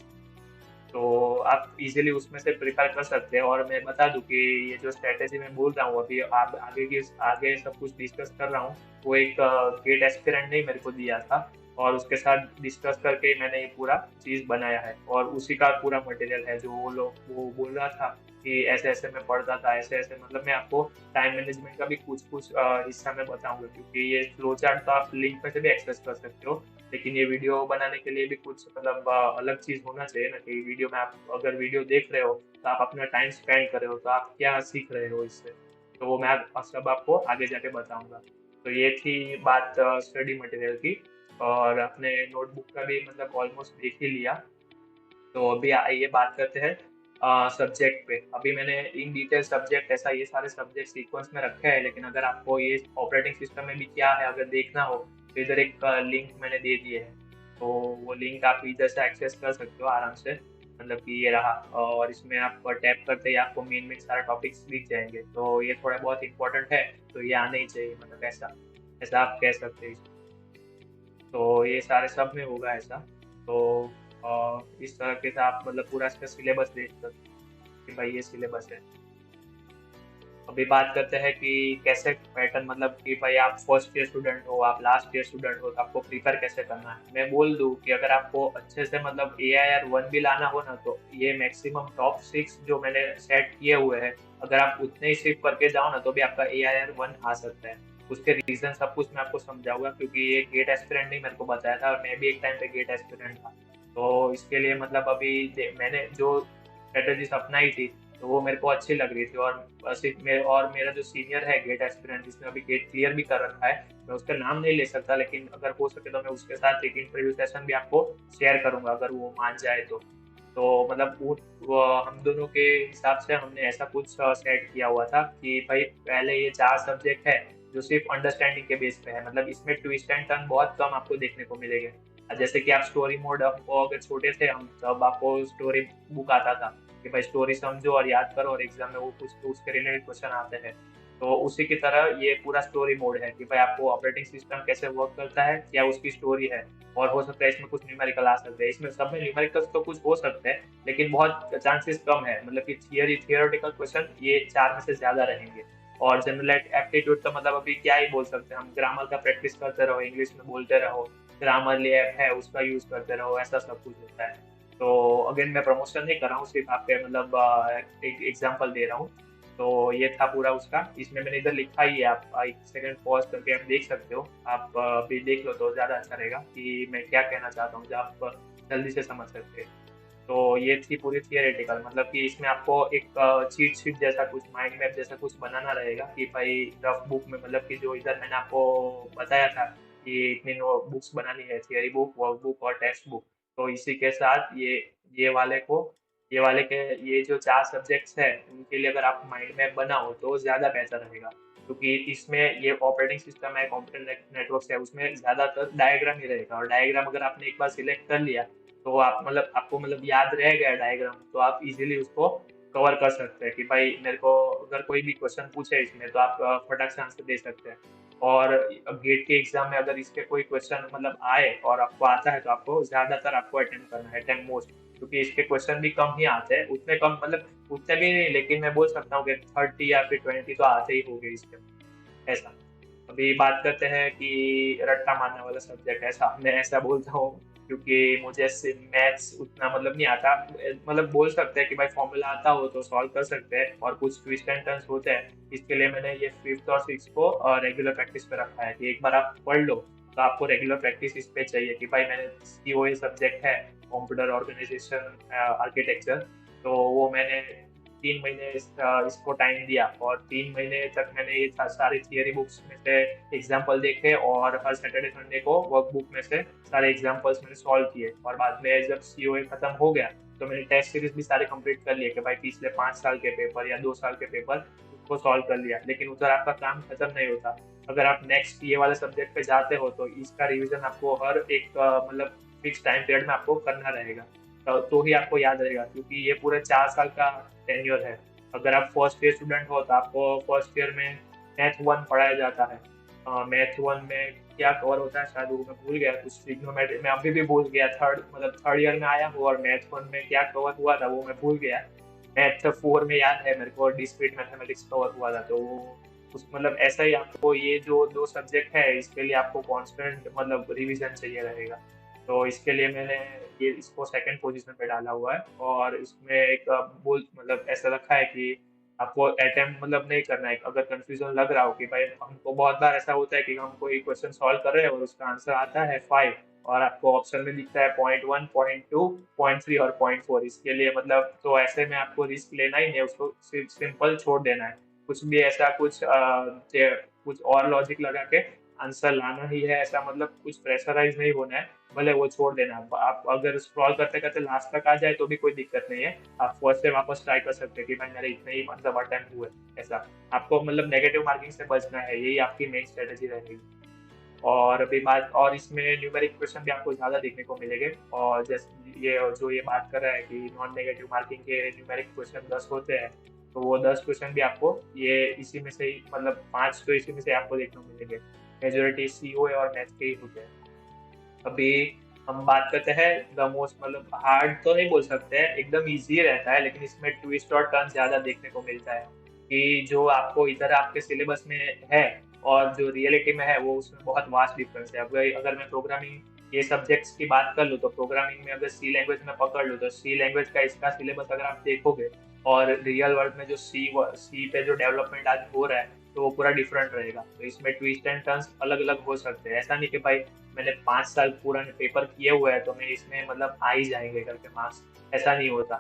तो आप इजीली उसमें से प्रिपेयर कर सकते हैं। और मैं बता दूं कि ये जो स्ट्रेटेजी मैं बोल रहा हूँ अभी आप आगे सब कुछ डिस्कस कर रहा हूँ, वो एक गेट एस्पिरेंट ने मेरे को दिया था, और उसके साथ डिस्कस करके मैंने ये पूरा चीज बनाया है, और उसी का पूरा मटेरियल है जो वो बोल रहा था कि ऐसे ऐसे मैं पढ़ता था, ऐसे ऐसे मतलब मैं आपको टाइम मैनेजमेंट का भी कुछ कुछ हिस्सा में बताऊंगा, क्योंकि ये फ्लो चार्ट तो आप लिंक में से भी एक्सेस कर सकते हो, लेकिन ये वीडियो बनाने के लिए भी कुछ मतलब अलग चीज होना चाहिए ना, कि वीडियो में आप अगर वीडियो देख रहे हो तो आप अपना टाइम स्पेंड कर रहे हो, तो आप क्या सीख रहे हो इससे, तो वो मैं सब आपको आगे जाके बताऊंगा। तो ये थी बात स्टडी मटेरियल की। और अपने नोटबुक का भी मतलब ऑलमोस्ट देख ही लिया। तो अभी आइए बात करते हैं सब्जेक्ट पे। अभी मैंने इन डिटेल सब्जेक्ट ऐसा ये सारे सब्जेक्ट सीक्वेंस में रखे हैं, लेकिन अगर आपको ये ऑपरेटिंग सिस्टम में भी क्या है अगर देखना हो तो इधर एक लिंक मैंने दे दिए है, तो वो लिंक आप इधर से एक्सेस कर सकते हो आराम से। मतलब कि ये रहा, और इसमें आप टैप करते ही आपको मेन मेन सारे टॉपिक्स दिख जाएंगे, तो ये थोड़ा बहुत इंपॉर्टेंट है, तो ये आना ही चाहिए, मतलब ऐसा ऐसा आप कह सकते हैं। तो ये सारे सब में होगा ऐसा। तो इस तरीके से आप मतलब पूरा इसका सिलेबस देख सकते हैं कि भाई ये सिलेबस है। अभी बात करते हैं कि कैसे पैटर्न, मतलब कि भाई आप फर्स्ट ईयर स्टूडेंट हो, आप लास्ट ईयर स्टूडेंट हो, तो आपको प्रिपेयर कैसे करना है। मैं बोल दूं कि अगर आपको अच्छे से मतलब AIR 1 भी लाना हो ना, तो ये मैक्सिमम टॉप 6 जो मैंने सेट किए हुए हैं, अगर आप उतने ही सिर्फ करके जाओ ना तो भी आपका AIR 1 आ सकता है। उसके रीजन सब कुछ मैं आपको समझाऊंगा, क्योंकि ये गेट एस्पिरेंट ने मेरे को बताया था और मैं भी एक टाइम पे गेट एस्पिरेंट था। तो इसके लिए मतलब अभी मैंने जो स्ट्रेटेजीज अपनाई थी तो वो मेरे को अच्छी लग रही थी। और मेरा जो सीनियर है गेट एस्पिरेंट जिसने अभी गेट क्लियर भी कर रखा है, मैं उसका नाम नहीं ले सकता, लेकिन अगर हो सके तो मैं उसके साथ एक इंटरव्यू सेशन भी आपको शेयर करूंगा अगर वो मान जाए तो मतलब वो हम दोनों के हिसाब से हमने ऐसा कुछ सेट किया हुआ था कि भाई पहले ये 4 सब्जेक्ट है जो सिर्फ अंडरस्टैंडिंग के बेस पे है, मतलब इसमें ट्विस्ट एंड टर्न बहुत कम आपको देखने को मिलेंगे। जैसे कि आप स्टोरी मोड, हमको अगर छोटे थे हम तब आपको स्टोरी बुक आता था, कि भाई स्टोरी समझो और याद करो और एग्जाम में वो कुछ तो उसके रिलेटेड क्वेश्चन आते हैं। तो उसी की तरह ये पूरा स्टोरी मोड है कि भाई आपको ऑपरेटिंग सिस्टम कैसे वर्क करता है, क्या उसकी स्टोरी है। और हो सकता है इसमें कुछ न्यूमेरिकल आ सकते हैं, इसमें सब में न्यूमेरिकल्स तो कुछ हो सकते हैं, लेकिन बहुत चांसेस कम है, मतलब कि थियोरेटिकल क्वेश्चन ये 4 में से ज़्यादा रहेंगे। और जनरल एप्टीट्यूड तो मतलब अभी क्या ही बोल सकते हैं हम, ग्रामर का प्रैक्टिस करते रहो, इंग्लिश में बोलते रहो, ग्रामरली ऐप है उसका यूज़ करते रहो, ऐसा सब कुछ होता है। तो अगेन मैं प्रमोशन नहीं कर रहा हूँ, सिर्फ आपके मतलब एक एग्जांपल दे रहा हूँ। तो ये था पूरा उसका, इसमें मैंने इधर लिखा ही है, आप एक सेकंड पॉज करके आप देख सकते हो, आप भी देख लो तो ज़्यादा अच्छा रहेगा कि मैं क्या कहना चाहता हूँ, जो आप जल्दी से समझ सकते हैं। तो ये थी पूरी थियरेटिकल, मतलब कि इसमें आपको एक चीट शीट जैसा कुछ, माइंड मैप जैसा कुछ बनाना रहेगा कि भाई रफ बुक में, मतलब कि जो इधर मैंने आपको बताया था कि इतनी नो बुक्स बनानी है, थियरी बुक, वर्क बुक और टेक्स्ट बुक। तो इसी के साथ ये वाले को ये वाले के ये जो 4 सब्जेक्ट्स हैं उनके लिए अगर आप माइंड मैप बनाओ तो ज़्यादा बेहतर रहेगा, क्योंकि इसमें ये ऑपरेटिंग सिस्टम है, कंप्यूटर नेटवर्क है, उसमें ज़्यादातर डायग्राम ही रहेगा, और डायग्राम अगर आपने एक बार सिलेक्ट कर लिया तो आप मतलब आपको मतलब याद रह गया डायग्राम, तो आप इजीली उसको कवर कर सकते हैं कि भाई मेरे को अगर कोई भी क्वेश्चन पूछे इसमें तो आप फटाक से आंसर दे सकते हैं। और गेट के एग्जाम में अगर इसके कोई क्वेश्चन मतलब आए और आपको आता है तो आपको ज्यादातर आपको अटेम्प्ट करना है, अटेम्प्ट मोस्ट, क्योंकि इसके क्वेश्चन भी कम ही आते हैं, उतने कम मतलब उतने भी नहीं, लेकिन मैं बोल सकता हूँ कि 30 या फिर 20 तो आते ही होंगे इसके, ऐसा। अभी बात करते हैं कि रट्टा मारने वाला सब्जेक्ट, ऐसा मैं ऐसा बोलता हूँ क्योंकि मुझे मैथ्स उतना मतलब नहीं आता, मतलब बोल सकते हैं कि भाई फॉर्मूला आता हो तो सॉल्व कर सकते हैं, और कुछ ट्विस्ट एंड टर्न्स होते हैं, इसके लिए मैंने ये 5th और 6th को रेगुलर प्रैक्टिस पे रखा है कि एक बार आप पढ़ लो तो आपको रेगुलर प्रैक्टिस इस पे चाहिए कि भाई मैंने COA सब्जेक्ट है, कंप्यूटर ऑर्गेनाइजेशन आर्किटेक्चर, तो वो मैंने 3 महीने इसको टाइम दिया, और 3 महीने तक मैंने ये सारी थियरी बुक्स में से एग्जाम्पल देखे, और हर सैटरडे संडे को वर्कबुक में से सारे एग्जाम्पल्स मैंने सॉल्व किए, और बाद में जब COA खत्म हो गया तो मैंने टेस्ट सीरीज भी सारे कंप्लीट कर लिए कि भाई पिछले 5 साल के पेपर या 2 साल के पेपर उसको सॉल्व कर लिया, लेकिन उधर आपका काम खत्म नहीं होता। अगर आप नेक्स्ट ये वाले सब्जेक्ट पे जाते हो तो इसका रिविजन आपको हर एक मतलब फिक्स टाइम पीरियड में आपको करना रहेगा, तो ही आपको याद रहेगा, क्योंकि ये पूरे 4 साल का टेन्योर है। अगर आप फर्स्ट ईयर स्टूडेंट हो तो आपको फर्स्ट ईयर में मैथ 1 पढ़ाया जाता है, मैथ 1 में क्या कवर होता है शायद वो मैं भूल गया, कुछ ट्रिग्नोमेट्री मैं अभी भी भूल गया, थर्ड ईयर में आया हूँ, और मैथ 1 में क्या कवर हुआ था वो मैं भूल गया। मैथ 4 में याद है मेरे को, डिस्क्रीट मैथमेटिक्स कवर हुआ था, तो वो उस मतलब ऐसा ही आपको ये जो 2 सब्जेक्ट है इसके लिए आपको कांस्टेंट मतलब रिवीजन चाहिए रहेगा। तो इसके लिए मैंने ये इसको सेकंड पोजीशन पे डाला हुआ है, और इसमें एक बोल मतलब ऐसा रखा है कि आपको अटेम्प्ट मतलब नहीं करना है, अगर कंफ्यूजन लग रहा हो कि भाई हमको बहुत बार ऐसा होता है कि हम कोई क्वेश्चन सॉल्व कर रहे हैं और उसका आंसर आता है 5, और आपको ऑप्शन में दिखता है .1 .2 .3 और .4, इसके लिए मतलब तो ऐसे में आपको रिस्क लेना ही नहीं, उसको सिर्फ सिंपल छोड़ देना है, कुछ भी ऐसा कुछ और लॉजिक लगा के आंसर लाना ही है, ऐसा मतलब कुछ प्रेशराइज नहीं होना है, भले वो छोड़ देना। आप अगर स्क्रॉल करते करते लास्ट तक आ जाए तो भी कोई दिक्कत नहीं है, आप फर्स्ट से वापस ट्राई कर सकते हैं कि भाई मेरे इतने ही मतलब अटेम्प्ट हुए, ऐसा। आपको मतलब नेगेटिव मार्किंग से बचना है, यही आपकी मेन स्ट्रेटेजी रहेगी। और अभी बात, और इसमें न्यूमेरिक क्वेश्चन भी आपको ज़्यादा देखने को मिलेंगे, और जैसे ये बात कर रहा है कि नॉन नेगेटिव मार्किंग के न्यूमेरिक क्वेश्चन 10 होते हैं, तो वो 10 क्वेश्चन भी आपको ये इसी में से ही मतलब 5 तो इसी में से आपको देखने को मिलेंगे, मेजोरिटी COA और मैथ के ही होते हैं। अभी हम बात करते हैं द मोस्ट, मतलब हार्ड तो नहीं बोल सकते हैं, एकदम इजी रहता है, लेकिन इसमें ट्विस्ट और टर्न ज्यादा देखने को मिलता है कि जो आपको इधर आपके सिलेबस में है और जो रियलिटी में है वो उसमें बहुत वास्ट डिफरेंस है। अगर मैं प्रोग्रामिंग ये सब्जेक्ट्स की बात कर लूँ तो प्रोग्रामिंग में अगर C लैंग्वेज में पकड़ लूँ तो C लैंग्वेज का इसका सिलेबस अगर आप देखोगे और रियल वर्ल्ड में जो सी पे जो डेवलपमेंट आज हो रहा है तो वो पूरा डिफरेंट रहेगा। तो इसमें ट्विस्ट एंड टर्न्स अलग अलग हो सकते हैं, ऐसा नहीं कि भाई मैंने 5 साल पुराने पेपर किए हुए हैं तो मैं इसमें मतलब आ ही जाएंगे करके मार्क्स, ऐसा नहीं होता।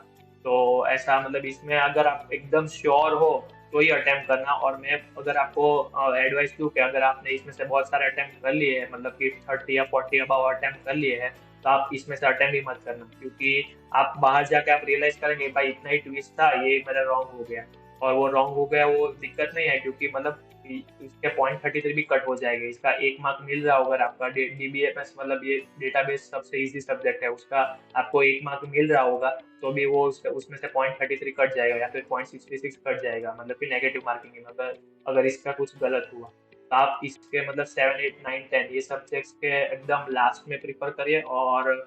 तो ऐसा मतलब इसमें अगर आप एकदम श्योर हो तो ही अटेम्प्ट करना, और मैं अगर आपको एडवाइस दूं कि अगर आपने इसमें से बहुत सारे अटेम्प्ट कर लिए हैं, मतलब कि 30 या 40 अबाउ अटेम्प्ट कर लिए हैं, तो आप इसमें से अटेम्प्ट ही मत करना, क्योंकि आप बाहर जाके आप रियलाइज करेंगे भाई इतना ही ट्विस्ट था, ये मेरा रॉन्ग हो गया, और वो रॉन्ग हो गया वो दिक्कत नहीं है, क्योंकि मतलब इसके 0.33 भी कट हो जाएंगे। इसका 1 मार्क मिल रहा होगा, आपका डीबीएमएस मतलब ये डेटाबेस सबसे इजी सब्जेक्ट है, उसका आपको 1 मार्क मिल रहा होगा, तो भी वो उसमें से 0.33 कट जाएगा या फिर 0.66 कट जाएगा, मतलब कि नेगेटिव मार्किंग है। अगर अगर इसका कुछ गलत हुआ तो आप इसके मतलब 7, 8, 9, 10 ये सब्जेक्ट्स के एकदम लास्ट में प्रिफर करिए, और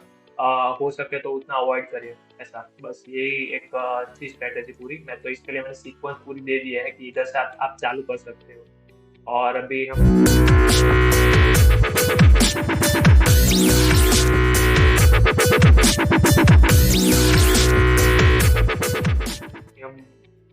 हो सके तो उतना अवॉइड करिए। ऐसा बस यही एक थी स्ट्रेटेजी पूरी। मैं तो इसके लिए मैंने सीक्वेंस पूरी दे दी है कि इधर से आप चालू कर सकते हो। और अभी हम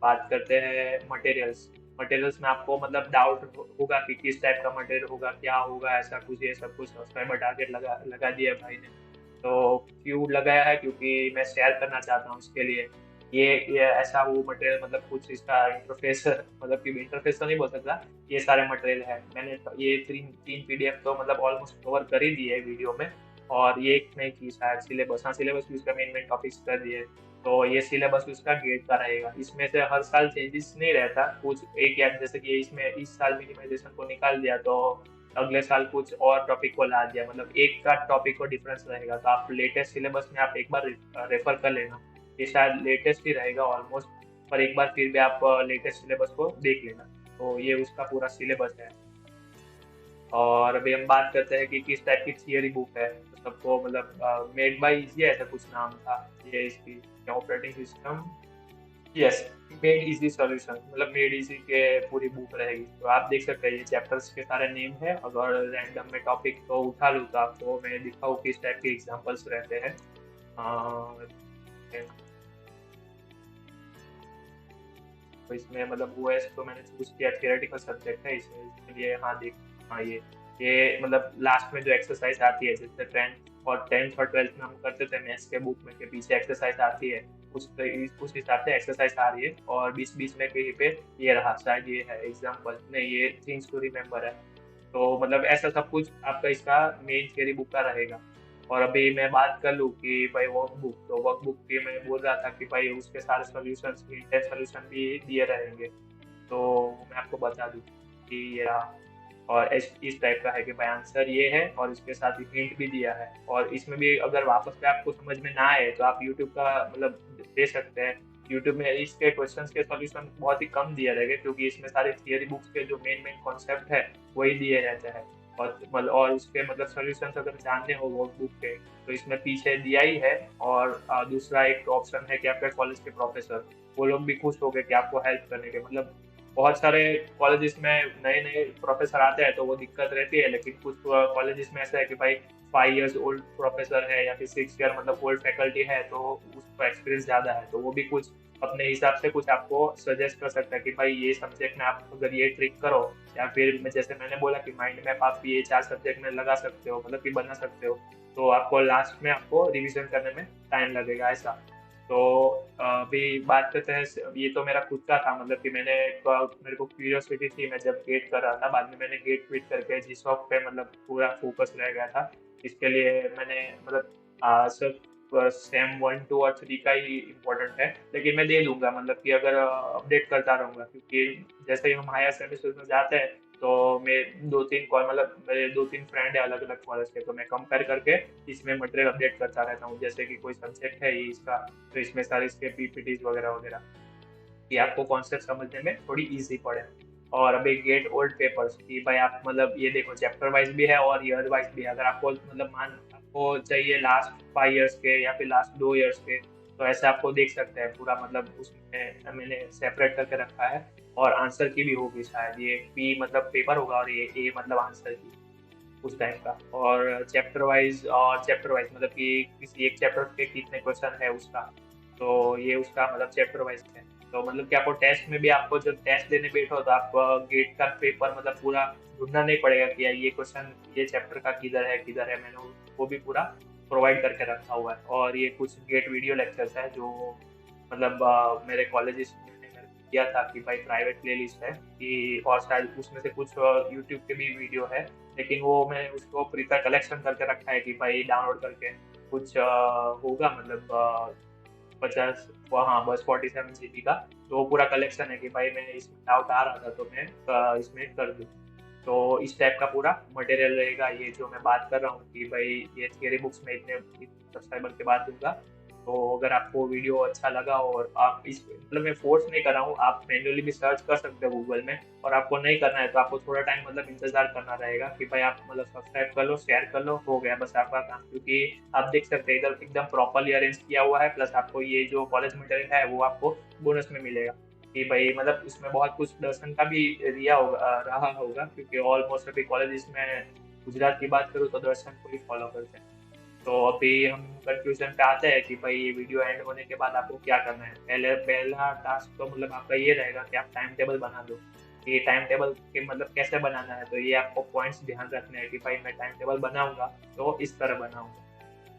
बात करते हैं मटेरियल्स। मटेरियल्स में आपको मतलब डाउट होगा कि किस टाइप का मटेरियल होगा, क्या होगा, ऐसा कुछ, ये सब कुछ सब्सक्राइबर टारगेट लगा लगा दिया है भाई ने। तो क्यों लगाया है, क्योंकि मैं शेयर करना चाहता हूँ उसके लिए। ये ऐसा वो मटेरियल मतलब कुछ इसका इंटरफेस मतलब कि इंटरफेस तो नहीं बोल सकता, ये सारे मटेरियल है। मैंने ये तीन तीन पीडीएफ तो मतलब ऑलमोस्ट कवर कर ही दिए है वीडियो में, और ये एक नहीं की शायद सिलेबस, हाँ सिलेबस भी उसका मेन मेन टॉपिक्स कर दिए। तो ये सिलेबस उसका गेट का रहेगा, इसमें से हर साल चेंजेस नहीं रहता कुछ एक, या जैसे कि इसमें इस साल मिनिमाइजेशन को निकाल दिया तो अगले साल कुछ और टॉपिक को ला दिया, मतलब एक का टॉपिक को डिफरेंस रहेगा। तो आप लेटेस्ट सिलेबस में आप एक बार रेफर कर लेना, ये शायद लेटेस्ट ही रहेगा ऑलमोस्ट, पर एक बार फिर भी आप लेटेस्ट सिलेबस को देख लेना। तो ये उसका पूरा सिलेबस है। और अभी हम बात करते हैं कि किस टाइप की थियरी बुक है। तो सबको मतलब मेड बाय इजी ऐसा कुछ नाम था ये इसकी operating system. Yes, made easy solution, मतलब मेड इजी के पूरी बुक रहेगी। तो आप देख सकते हैं ये चैप्टर्स के सारे नेम है। अगर रैंडम में टॉपिक को उठा लूँ तो आपको मैं दिखाऊँ किस टाइप के एग्जांपल्स रहते हैं। तो इसमें मतलब ओएस तो मैंने चूज किया, थियोरेटिकल सब्जेक्ट है इसमें, इसके लिए हाँ देख, हाँ ये मतलब लास्ट में जो एक्सरसाइज आती है, जैसे 10th और 12th में हम करते थे मैथ्स के बुक में, के पीछे एक्सरसाइज आती है, उस हिसाब से एक्सरसाइज आ रही है। और बीच बीच में कहीं पे ये रहा, शायद ये है एग्जाम्पल, नहीं ये थिंग्स टू रिमेम्बर है। तो मतलब ऐसा सब कुछ आपका इसका मेन थियरी बुक का रहेगा। और अभी मैं बात कर लूँ कि भाई वर्कबुक, तो वर्कबुक की मैं बोल रहा था कि भाई उसके सारे सॉल्यूशंस सॉल्यूशन भी दिए रहेंगे। तो मैं आपको बता दूँ कि ये रहा, और इस टाइप का है कि भाई आंसर ये है, और इसके साथ ही हिंट भी दिया है। और इसमें भी अगर वापस से आपको समझ में ना आए तो आप यूट्यूब का मतलब दे सकते हैं। यूट्यूब में इसके क्वेश्चंस के सॉल्यूशन बहुत ही कम दिए रहेंगे, क्योंकि इसमें सारे थियरी बुक्स के जो मेन मेन कॉन्सेप्ट है वही दिए रहते हैं। और उसके मतलब सॉल्यूशंस अगर जानने हो वो बुक के, तो इसमें पीछे दिया ही है। और दूसरा एक ऑप्शन है कि आपके कॉलेज के प्रोफेसर, वो लोग भी खुश हो गए कि आपको हेल्प करने के, मतलब बहुत सारे कॉलेजेस में नए नए प्रोफेसर आते हैं तो वो दिक्कत रहती है, लेकिन कुछ कॉलेजेस में ऐसा है कि भाई 5 years ओल्ड प्रोफेसर है या फिर 6 year मतलब ओल्ड फैकल्टी है, तो उसको एक्सपीरियंस ज़्यादा है, तो वो भी कुछ अपने हिसाब से कुछ आपको सजेस्ट कर सकता है कि भाई ये सब्जेक्ट में आप अगर ये ट्रिक करो, या फिर जैसे मैंने बोला कि माइंड मैप आप ये 4 सब्जेक्ट में लगा सकते हो, मतलब कि बना सकते हो, तो आपको लास्ट में आपको रिविजन करने में टाइम लगेगा ऐसा। तो अभी बात करते हैं, ये तो मेरा खुद का था, मतलब कि मेरे को क्यूरियोसिटी थी, मैं जब गेट कर रहा था, बाद में मैंने गेट क्विट करके जीसॉक पे मतलब पूरा फोकस रह गया था। इसके लिए मैंने मतलब सिर्फ सेम 1, 2 और 3 का ही इम्पोर्टेंट है, लेकिन मैं दे दूंगा, मतलब कि अगर अपडेट करता रहूंगा, क्योंकि जैसे ही हम हायर सेमेस्टर में जाते हैं तो मैं 2-3 कॉल मतलब मेरे 2-3 फ्रेंड है अलग अलग कॉलेज के, तो मैं कंपेयर करके इसमें मटेरियल अपडेट करता रहता हूँ। जैसे कि कोई सब्जेक्ट है ये इसका, तो इसमें सारे इसके पीपीटीज वगैरह वगैरह, कि आपको कॉन्सेप्ट समझने में थोड़ी इजी पड़े। और अभी गेट ओल्ड पेपर्स की भाई आप मतलब ये देखो, चैप्टर वाइज भी है और ईयर वाइज भी है। अगर आपको मतलब आपको चाहिए लास्ट 5 years के या फिर लास्ट 2 years के, तो ऐसे आपको देख सकते हैं पूरा, मतलब उसमें मैंने सेपरेट करके रखा है। और आंसर की भी होगी शायद, ये पी मतलब पेपर होगा और ये ए मतलब आंसर की, उस टाइप का। और चैप्टर वाइज मतलब कि किसी एक चैप्टर के कितने क्वेश्चन है उसका, तो ये उसका मतलब चैप्टर वाइज है। तो मतलब कि आपको टेस्ट में भी, आपको जब टेस्ट देने बैठो तो आप गेट का पेपर मतलब पूरा ढूंढना नहीं पड़ेगा कि यार ये क्वेश्चन ये चैप्टर का किधर है, मैंने वो भी पूरा प्रोवाइड करके रखा हुआ है। और ये कुछ गेट वीडियो लेक्चर्स है जो मतलब मेरे कॉलेज में किया था कि भाई प्राइवेट प्ले लिस्ट है कि, और शायद उसमें से कुछ यूट्यूब के भी वीडियो है, लेकिन वो मैंने उसको प्रीफर कलेक्शन करके रखा है कि भाई डाउनलोड करके कुछ होगा मतलब 50, हाँ बस 47 GB का। तो वो पूरा कलेक्शन है कि भाई मैं इसमें डाउट आ रहा था तो मैं इसमें कर दूँ। तो इस टाइप का पूरा मटेरियल रहेगा। ये जो मैं बात कर रहा हूँ कि भाई ये थियरी बुक्स में इतने सब्सक्राइबर के बाद दूंगा। तो अगर आपको वीडियो अच्छा लगा और आप इस मतलब मैं फोर्स नहीं कर रहा हूँ, आप मैन्युअली भी सर्च कर सकते हो गूगल में। और आपको नहीं करना है तो आपको थोड़ा टाइम मतलब इंतजार करना रहेगा कि भाई आप मतलब सब्सक्राइब कर लो, शेयर कर लो, हो गया बस आपका काम। क्योंकि आप देख सकते हैं इधर एकदम प्रॉपरली अरेंज किया हुआ है, प्लस आपको ये जो कॉलेज मटेरियल है वो आपको बोनस में मिलेगा। कि भाई मतलब इसमें बहुत कुछ दर्शन का भी रहा होगा, क्योंकि ऑलमोस्ट सभी कॉलेजेस में गुजरात की बात करूँ तो दर्शन को ही फॉलो करते हैं। तो अभी हम कंक्लूजन पे आते हैं कि भाई ये वीडियो एंड होने के बाद आपको क्या करना है। पहला टास्क तो मतलब आपका ये रहेगा कि आप टाइम टेबल बना दो। ये टाइम टेबल के मतलब कैसे बनाना है, तो ये आपको पॉइंट्स ध्यान रखने हैं कि भाई मैं टाइम टेबल बनाऊंगा तो इस तरह बनाऊंगा।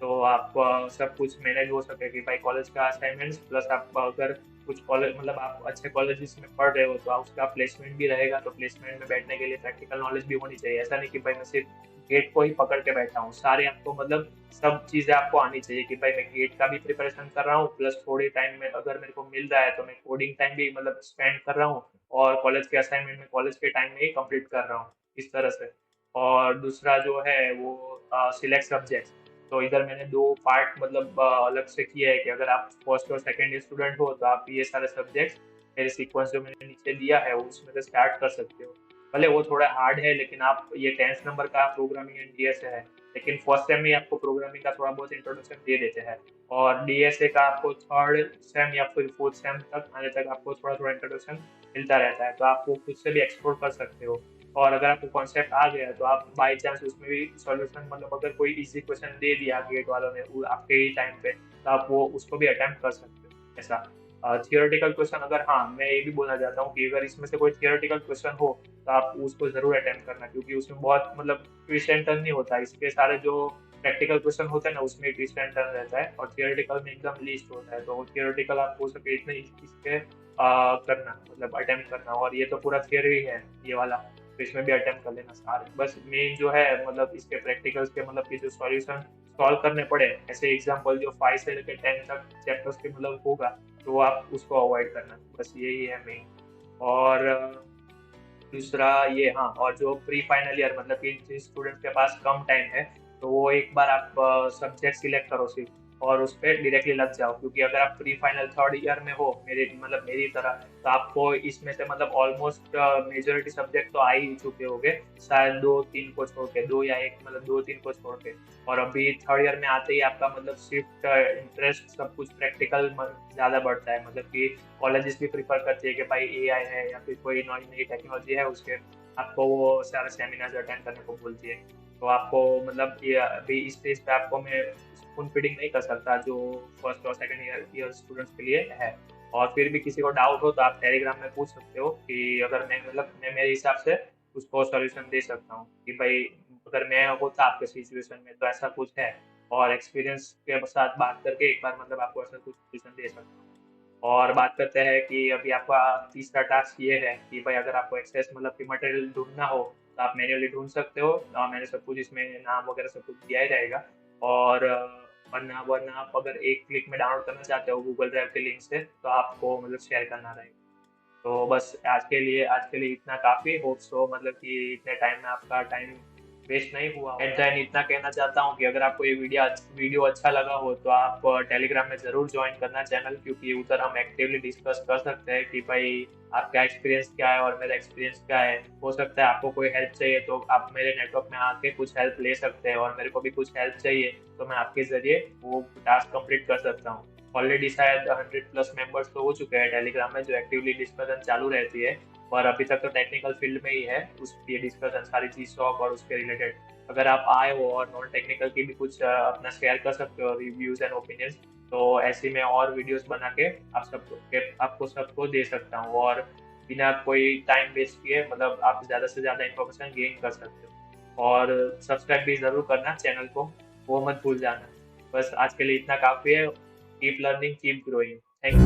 तो आप सब कुछ मैनेज हो सके कि भाई कॉलेज का असाइनमेंट्स प्लस आप अगर कुछ कॉलेज मतलब आप अच्छे कॉलेजेस में पढ़ रहे हो तो आप उसका प्लेसमेंट भी रहेगा। तो प्लेसमेंट में बैठने के लिए प्रैक्टिकल नॉलेज भी होनी चाहिए। ऐसा नहीं कि भाई मैं सिर्फ गेट को ही पकड़ के बैठा हूँ, सारे आपको मतलब सब चीज़ें आपको आनी चाहिए कि भाई मैं गेट का भी प्रिपरेशन कर रहा हूँ, प्लस थोड़े टाइम में अगर मेरे को मिल रहा है तो मैं कोडिंग टाइम भी मतलब स्पेंड कर रहा हूँ, और कॉलेज के असाइनमेंट में कॉलेज के टाइम में ही कंप्लीट कर रहा हूँ इस तरह से। और दूसरा जो है वो सिलेक्ट सब्जेक्ट्स। तो इधर मैंने दो पार्ट मतलब अलग से किया है कि अगर आप फर्स्ट और सेकंड स्टूडेंट हो तो आप ये सारे सब्जेक्ट्स मेरे सीक्वेंस जो मैंने नीचे दिया है उसमें से स्टार्ट कर सकते हो। भले वो थोड़ा हार्ड है, लेकिन आप ये 10th नंबर का प्रोग्रामिंग एंड डीएसए है, लेकिन फर्स्ट सेम में आपको प्रोग्रामिंग का थोड़ा बहुत इंट्रोडक्शन दे देते हैं। और डीएसए का आपको थर्ड सेम या फिर फोर्थ सेम तक आने तक आपको थोड़ा थोड़ा इंट्रोडक्शन मिलता रहता है, तो आप वो खुद से भी एक्सप्लोर कर सकते हो। और अगर आपको कॉन्सेप्ट आ गया तो आप बाई चांस उसमें भी सॉल्यूशन मतलब अगर कोई इजी क्वेश्चन दे दिया गेट वालों ने आपके ही टाइम पे, तो आप वो उसको भी अटेम्प्ट कर सकते हो ऐसा। थियोरेटिकल क्वेश्चन अगर, हाँ मैं ये भी बोलना चाहता हूँ कि अगर इसमें से कोई थियोरेटिकल क्वेश्चन हो तो आप उसको जरूर अटेम्प्ट करना, क्योंकि उसमें बहुत मतलब ट्विस्ट एंड टर्न नहीं होता। इसके सारे जो प्रैक्टिकल क्वेश्चन होते हैं ना उसमें ट्विस्ट एंड टर्न रहता है, और थियोरेटिकल में एकदम लीस्ट होता है। तो थियोरेटिकल आप हो सके इतने इसके करना मतलब अटेम्प्ट करना। और ये तो पूरा थियोरी है ये वाला, तो इसमें भी अटेम्प्ट कर लेना सारे। बस मेन जो है मतलब इसके प्रैक्टिकल्स के मतलब कि जो सॉल्यूशन सॉल्व करने पड़े, ऐसे एग्जाम्पल जो 5 से लेकर 10 तक चैप्टर्स के मतलब होगा, तो आप उसको अवॉइड करना। बस यही है मेन। और दूसरा ये, हाँ, और जो प्री फाइनल ईयर मतलब कि जिस स्टूडेंट के पास कम टाइम है, तो वो एक बार आप सब्जेक्ट सिलेक्ट करो सिर्फ और उस पर डायरेक्टली लग जाओ। क्योंकि अगर आप प्री फाइनल थर्ड ईयर में हो मेरे मतलब मेरी तरह, तो आपको इसमें से मतलब ऑलमोस्ट मेजोरिटी सब्जेक्ट तो आ ही चुके होंगे, शायद दो तीन को छोड़ के, दो या एक मतलब दो तीन को छोड़ के। और अभी थर्ड ईयर में आते ही आपका मतलब शिफ्ट इंटरेस्ट सब कुछ प्रैक्टिकल ज़्यादा बढ़ता है। मतलब कि कॉलेजेस भी प्रिफर करते हैं कि भाई एआई है या फिर कोई नई नई टेक्नोलॉजी है उसके आपको वो सारे सेमिनार्स अटेंड करने को बोलती है। तो आपको मतलब ये अभी इस स्टेज पे आपको मैं स्पून फीडिंग नहीं कर सकता जो फर्स्ट और सेकंड ईयर स्टूडेंट्स के लिए है। और फिर भी किसी को डाउट हो तो आप टेलीग्राम में पूछ सकते हो कि अगर मैं मतलब मैं मेरे हिसाब से उसको सॉल्यूशन दे सकता हूँ कि भाई अगर मैं होता आपके सिचुएशन में तो ऐसा कुछ है। और एक्सपीरियंस के साथ बात करके एक बार मतलब आपको ऐसा कुछ सॉल्यूशन दे सकता हूँ। और बात करते हैं कि अभी आपका तीसरा टास्क ये है कि भाई अगर आपको एक्सेस मतलब कि मटेरियल ढूंढना हो तो आप मैन्युअली ढूंढ सकते हो। मैंने सब कुछ इसमें नाम वगैरह सब कुछ दिया ही रहेगा। और वरना वरना आप अगर एक क्लिक में डाउनलोड करना चाहते हो गूगल ड्राइव के लिंक से, तो आपको मतलब शेयर करना रहेगा। तो बस आज के लिए इतना काफ़ी। होप सो मतलब कि इतने टाइम में आपका टाइम वेस्ट नहीं हुआ। एट द एंड इतना कहना चाहता हूँ कि अगर आपको ये वीडियो अच्छा लगा हो तो आप टेलीग्राम में ज़रूर ज्वाइन करना चैनल, क्योंकि उधर हम एक्टिवली डिस्कस कर सकते हैं कि भाई आपका एक्सपीरियंस क्या है और मेरा एक्सपीरियंस क्या है। हो सकता है आपको कोई हेल्प चाहिए तो आप मेरे नेटवर्क में आके कुछ हेल्प ले सकते हैं, और मेरे को भी कुछ हेल्प चाहिए तो मैं आपके ज़रिए वो टास्क कंप्लीट कर सकता हूँ। ऑलरेडी शायद 100+ मेंबर्स तो हो चुके हैं टेलीग्राम में जो एक्टिवली डिस्कशन चालू रहती है, और अभी तक तो टेक्निकल फील्ड में ही है उसकी डिस्कशन सारी चीज शॉक और उसके रिलेटेड। अगर आप आए हो और नॉन टेक्निकल की भी कुछ अपना शेयर कर सकते हो रिव्यूज एंड ओपिनियंस, तो ऐसे में और वीडियोस बना के आपको सबको दे सकता हूँ, और बिना कोई टाइम वेस्ट किए मतलब आप ज़्यादा से ज़्यादा इन्फॉर्मेशन गेन कर सकते हो। और सब्सक्राइब भी ज़रूर करना चैनल को, वो मत भूल जाना। बस आज के लिए इतना काफ़ी है। Keep learning, keep growing. Thank you.